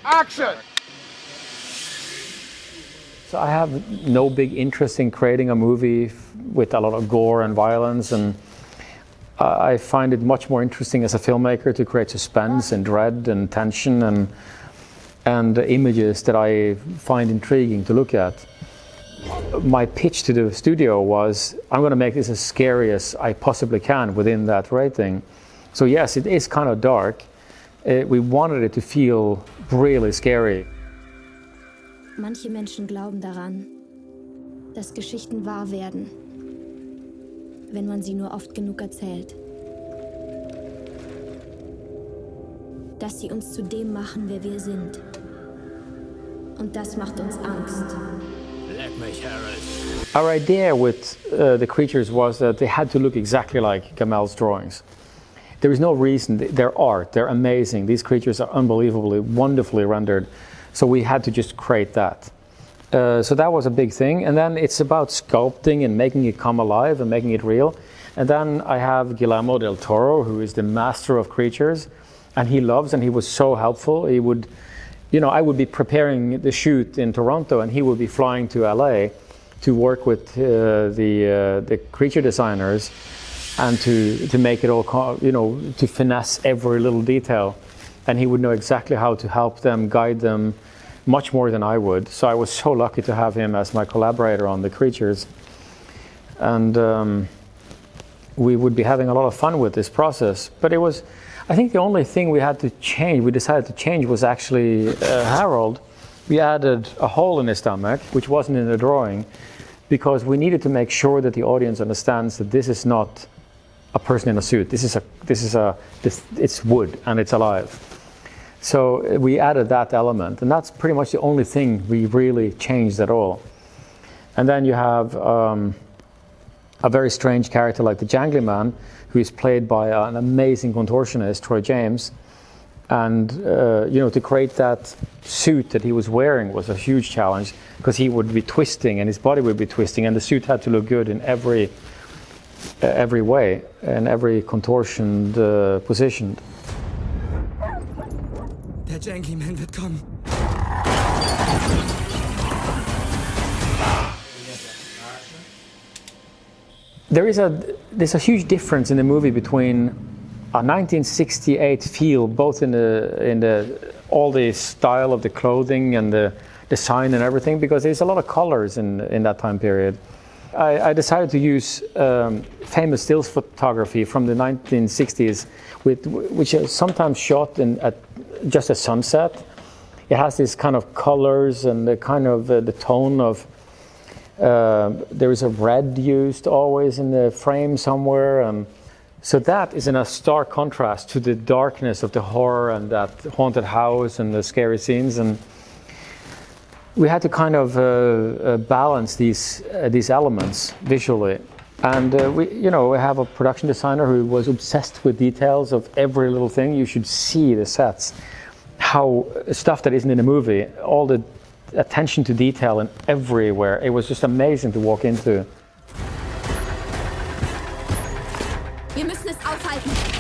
Action! So I have no big interest in creating a movie with a lot of gore and violence, and I find it much more interesting as a filmmaker to create suspense and dread and tension and images that I find intriguing to look at. My pitch to the studio was, I'm going to make this as scary as I possibly can within that rating. So yes, it is kind of dark. We wanted it to feel really scary. Manche Menschen glauben daran, dass Geschichten wahr werden, wenn man sie nur oft genug erzählt. Dass sie uns zu dem machen, wer wir sind. Und das macht uns Angst. Leck mich, Harold. Our idea with the creatures was that they had to look exactly like Gamel's drawings. There is no reason. They're art. They're amazing. These creatures are unbelievably, wonderfully rendered. So we had to just create that. So that was a big thing. And then it's about sculpting and making it come alive and making it real. And then I have Guillermo del Toro, who is the master of creatures. And he loves, and he was so helpful. He would, I would be preparing the shoot in Toronto, and he would be flying to LA to work with the creature designers and to make it all, to finesse every little detail. And he would know exactly how to help them, guide them, much more than I would. So I was so lucky to have him as my collaborator on the creatures. And we would be having a lot of fun with this process. But it was, I think the only thing we decided to change was actually Harold. We added a hole in his stomach, which wasn't in the drawing, because we needed to make sure that the audience understands that this is not a person in a suit. It's wood and it's alive. So we added that element, and that's pretty much the only thing we really changed at all. And then you have a very strange character like the Jangly Man, who is played by an amazing contortionist, Troy James. And to create that suit that he was wearing was a huge challenge, because he would be twisting and his body would be twisting, and the suit had to look good in every way and every contortioned position. Der Jangly-Man wird kommen. There's a huge difference in the movie between a 1968 feel, both in all the style of the clothing and the design and everything, because there's a lot of colors in that time period. I decided to use famous stills photography from the 1960s, which is sometimes shot at just a sunset. It has this kind of colors and the kind of the tone of. There is a red used always in the frame somewhere. So that is in a stark contrast to the darkness of the horror and that haunted house and the scary scenes. And we had to kind of balance these elements visually. And we have a production designer who was obsessed with details of every little thing. You should see the sets, how stuff that isn't in the movie, all the attention to detail and everywhere. It was just amazing to walk into. Wir müssen es aufhalten.